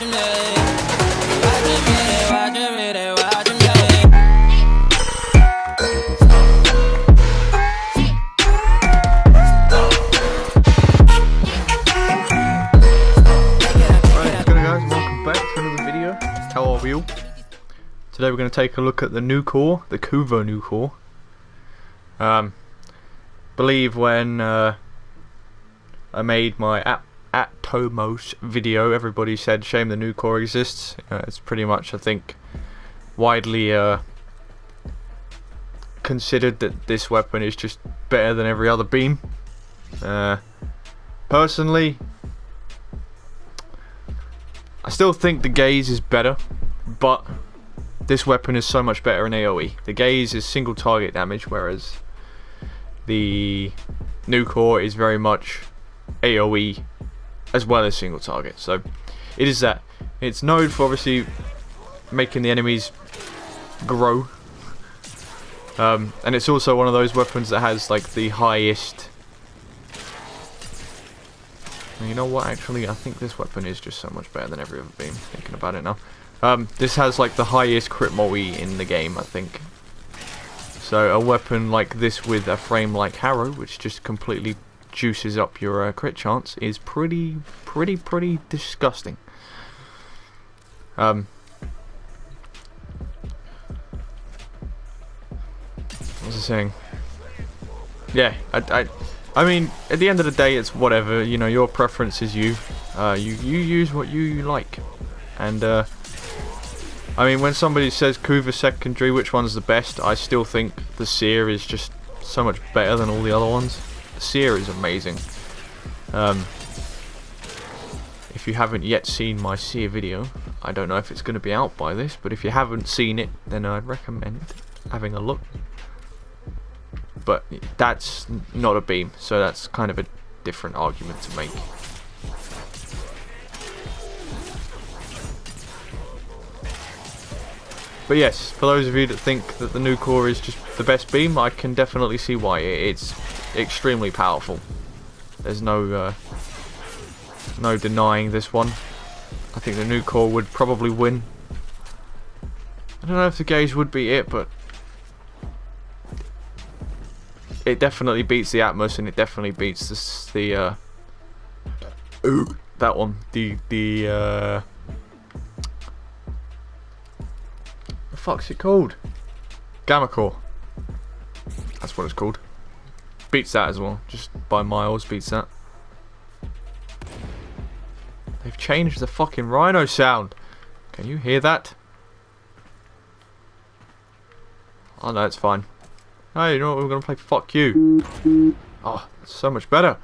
How are we all? Today we're going to take a look at the Nukor, the Kuva Nukor. Believe when I made my Atomos video, everybody said shame the Nukor exists. It's pretty much, I think, widely considered that this weapon is just better than every other beam. Personally, I still think the gaze is better, but this weapon is so much better in AoE. The gaze is single target damage, whereas the Nukor is very much AoE as well as single target. So it is that. It's known for obviously making the enemies grow, and it's also one of those weapons that has like the highest. You know what, actually, I think this weapon is just so much better than every other beam, thinking about it now. This has like the highest crit multi in the game, I think. So a weapon like this with a frame like Harrow, which just completely juices up your crit chance, is pretty disgusting. What was I saying? Yeah, I mean, at the end of the day, it's whatever. You know, your preference is you. You use what you like. And I mean, when somebody says Kuva secondary, which one's the best? I still think the Seer is just so much better than all the other ones. The Seer is amazing. If you haven't yet seen my Seer video, I don't know if it's going to be out by this, but if you haven't seen it, then I'd recommend having a look. But that's not a beam, so that's kind of a different argument to make. But yes, for those of you that think that the Nukor is just the best beam, I can definitely see why. It's extremely powerful. There's no denying this one. I think the Nukor would probably win. I don't know if the gauge would be it, but it definitely beats the Atmos, and it definitely beats that one. The fuck's it called? Gamma Core. That's what it's called. Beats that as well, just by miles. Beats that. They've changed the fucking Rhino sound. Can you hear that? Oh no, it's fine. Hey, you know what, we're gonna play Fuck You. Oh, that's so much better.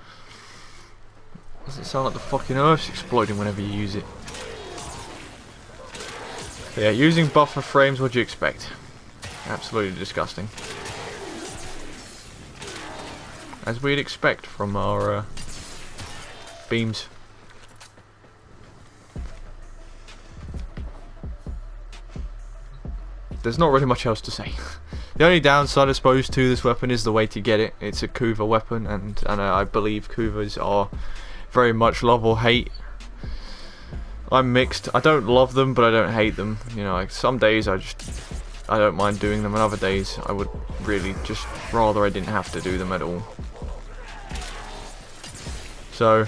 Doesn't sound like the fucking Earth's exploding whenever you use it. So yeah, using buffer frames, what do you expect? Absolutely disgusting. As we'd expect from our beams. There's not really much else to say. The only downside, I suppose, to this weapon is the way to get it. It's a Kuva weapon, and I believe Kuvas are very much love or hate. I'm mixed. I don't love them, but I don't hate them. You know, like some days I don't mind doing them, and other days I would really just rather I didn't have to do them at all. So,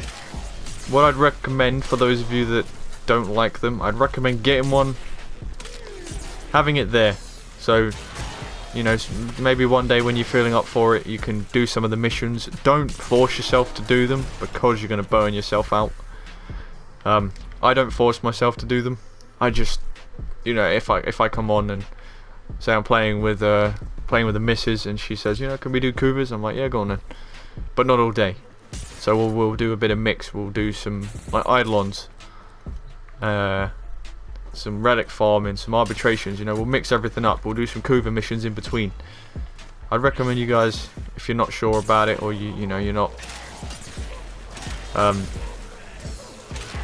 what I'd recommend for those of you that don't like them, I'd recommend getting one, having it there. So, you know, maybe one day when you're feeling up for it, you can do some of the missions. Don't force yourself to do them, because you're going to burn yourself out. I don't force myself to do them. I just, you know, if I come on and say I'm playing with the missus, and she says, you know, can we do Kuvas? I'm like, yeah, go on then. But not all day. So we'll do a bit of mix. We'll do some like Eidolons, some relic farming, some arbitrations. You know, we'll mix everything up. We'll do some Kuva missions in between. I'd recommend you guys, if you're not sure about it, or you know you're not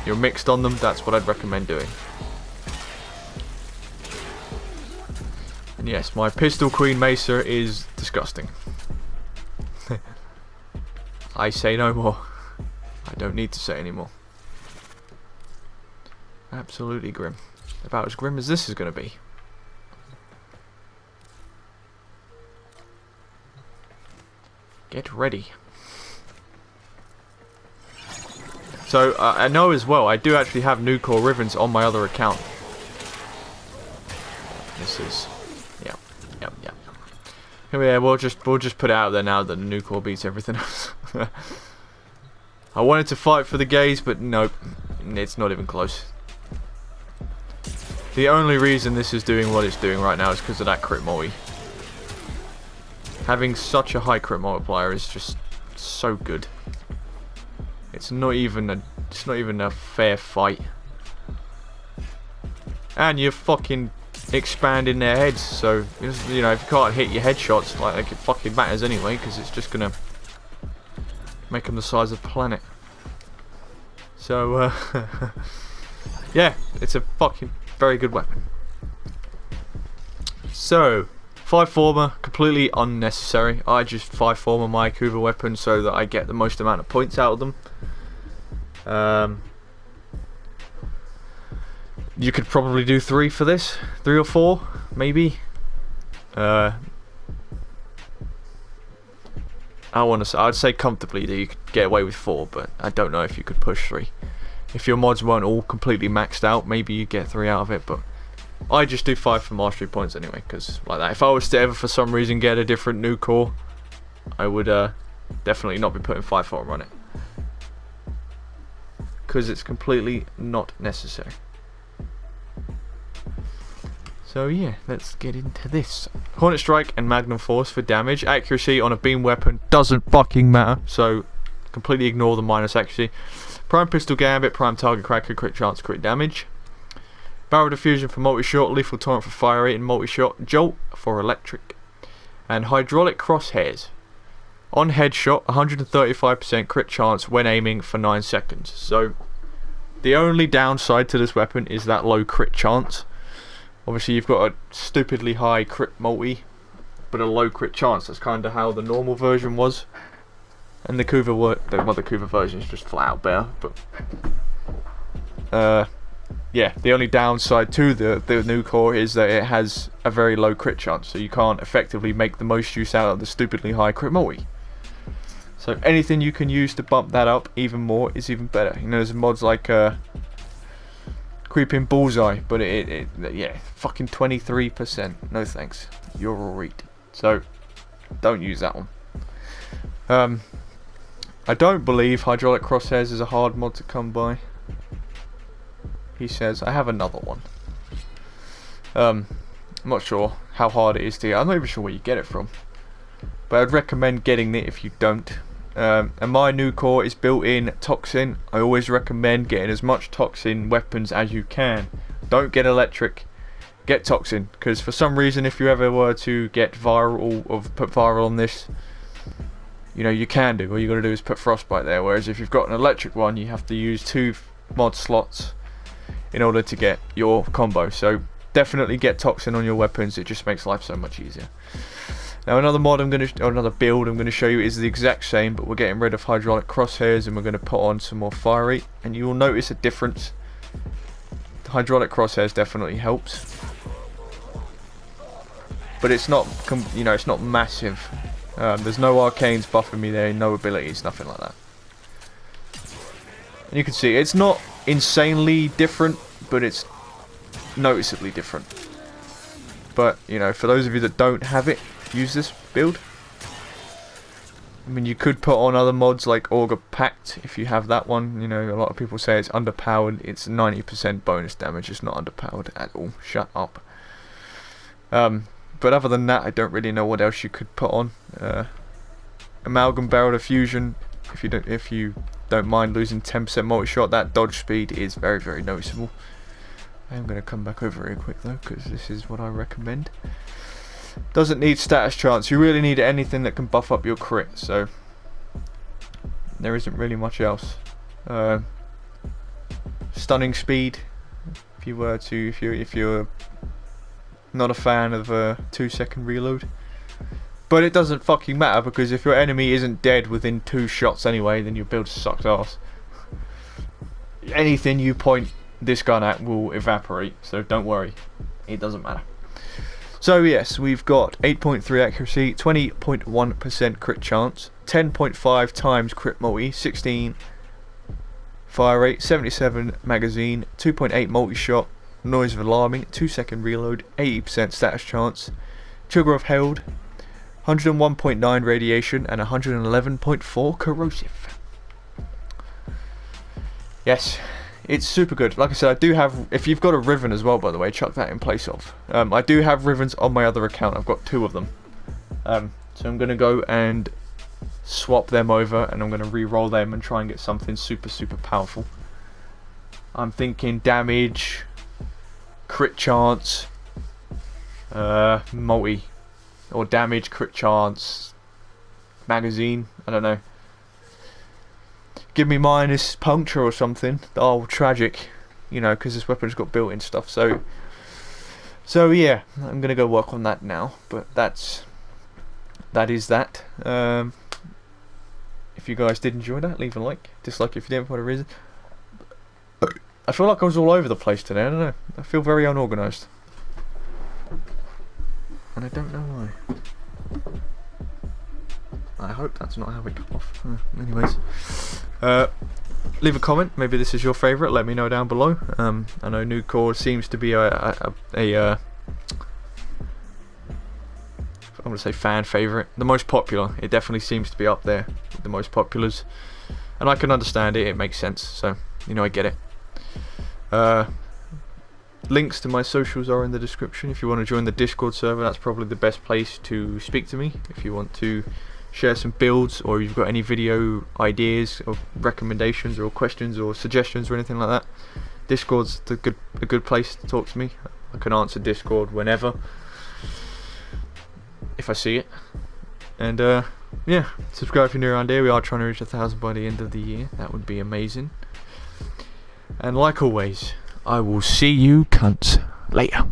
you're mixed on them, that's what I'd recommend doing. And yes, my Pistol Queen Mesa is disgusting. I say no more. I don't need to say anymore. Absolutely grim. About as grim as this is going to be. Get ready. So, I know as well, I do actually have Nukor ribbons on my other account. This is... Yep. Yeah, we'll just put it out there now that Nukor beats everything else. I wanted to fight for the gays, but nope. It's not even close. The only reason this is doing what it's doing right now is because of that crit multi. Having such a high crit multiplier is just so good. It's not even a fair fight. And you're fucking expanding their heads, so you know, if you can't hit your headshots, like it fucking matters anyway, because it's just gonna make them the size of the planet. So yeah, it's a fucking very good weapon. So 5-former, completely unnecessary. I just 5-former my Kuva weapon so that I get the most amount of points out of them. You could probably do 3 for this, 3 or 4, maybe. I'd say comfortably that you could get away with 4, but I don't know if you could push 3. If your mods weren't all completely maxed out, maybe you get 3 out of it, but I just do 5 for mastery points anyway, because like that. If I was to ever for some reason get a different Nukor, I would definitely not be putting 5-former on it, because it's completely not necessary. So yeah, let's get into this. Hornet Strike and Magnum Force for damage. Accuracy on a beam weapon doesn't fucking matter, so completely ignore the minus accuracy. Prime Pistol Gambit, Prime Target Cracker, crit chance, crit damage. Barrel Diffusion for multi-shot, Lethal Torrent for fire rate and multi-shot, Jolt for electric. And Hydraulic Crosshairs. On headshot, 135% crit chance when aiming for 9 seconds. So the only downside to this weapon is that low crit chance. Obviously you've got a stupidly high crit multi, but a low crit chance. That's kind of how the normal version was. And the Kuva the Kuva version is just flat out better. But yeah, the only downside to the Nukor is that it has a very low crit chance, so you can't effectively make the most use out of the stupidly high crit multi. So anything you can use to bump that up even more is even better. You know, there's mods like Creeping Bullseye, but yeah, fucking 23%. No thanks. You're alright. So don't use that one. I don't believe Hydraulic Crosshairs is a hard mod to come by. He says, I have another one. I'm not sure how hard it is to get. I'm not even sure where you get it from. But I'd recommend getting it if you don't. And my Nukor is built in Toxin. I always recommend getting as much Toxin weapons as you can. Don't get electric. Get Toxin. Because for some reason, if you ever were to get viral or put viral on this, you know, you can do. All you got to do is put Frostbite there. Whereas if you've got an electric one, you have to use 2 mod slots in order to get your combo. So definitely get Toxin on your weapons. It just makes life so much easier. Now another mod another build I'm going to show you is the exact same, but we're getting rid of Hydraulic Crosshairs and we're going to put on some more fire rate, and you will notice a difference. The Hydraulic Crosshairs definitely helps, but it's not, you know, it's not massive. There's no arcanes buffing me there, no abilities, nothing like that. And you can see it's not insanely different, but it's noticeably different. But you know, for those of you that don't have it, use this build. I mean, you could put on other mods like Augur Pact if you have that one. You know, a lot of people say it's underpowered. It's 90% bonus damage. It's not underpowered at all. Shut up. But other than that, I don't really know what else you could put on. Amalgam Barrel Diffusion. If you don't mind losing 10% multi-shot, that dodge speed is very, very noticeable. I'm going to come back over here quick though, because this is what I recommend. Doesn't need status chance. You really need anything that can buff up your crit, so there isn't really much else. Stunning speed. If you're not a fan of a 2-second reload, but it doesn't fucking matter, because if your enemy isn't dead within 2 shots anyway, then your build sucks ass. Anything you point this gun will evaporate, so don't worry, it doesn't matter. So yes, we've got 8.3 accuracy, 20.1% crit chance, 10.5 times crit multi, 16 fire rate, 77 magazine, 2.8 multi-shot, noise of alarming, 2-second reload, 80% status chance, trigger of held, 101.9 radiation and 111.4 corrosive. Yes, it's super good. Like I said, I do have, if you've got a Riven as well, by the way, chuck that in place of. I do have Rivens on my other account. I've got 2 of them. So I'm going to go and swap them over, and I'm going to re-roll them and try and get something super powerful. I'm thinking damage, crit chance, multi, or damage, crit chance, magazine, I don't know. Give me minus puncture or something. Oh, tragic, you know, because this weapon's got built-in stuff. So yeah, I'm gonna go work on that now. But that is that. If you guys did enjoy that, leave a like. Dislike if you didn't for whatever reason. I feel like I was all over the place today. I don't know. I feel very unorganised, and I don't know why. I hope that's not how we cut off. Anyways, leave a comment. Maybe this is your favourite. Let me know down below. I know Nukor seems to be I'm going to say fan favourite. The most popular. It definitely seems to be up there with the most populars. And I can understand it. It makes sense. So, you know, I get it. Links to my socials are in the description. If you want to join the Discord server, that's probably the best place to speak to me. If you want to share some builds, or you've got any video ideas or recommendations or questions or suggestions or anything like that, Discord's a good place to talk to me. I can answer Discord whenever, if I see it. And yeah, subscribe if you're new around here. We are trying to reach 1,000 by the end of the year. That would be amazing. And like always, I will see you cunts later.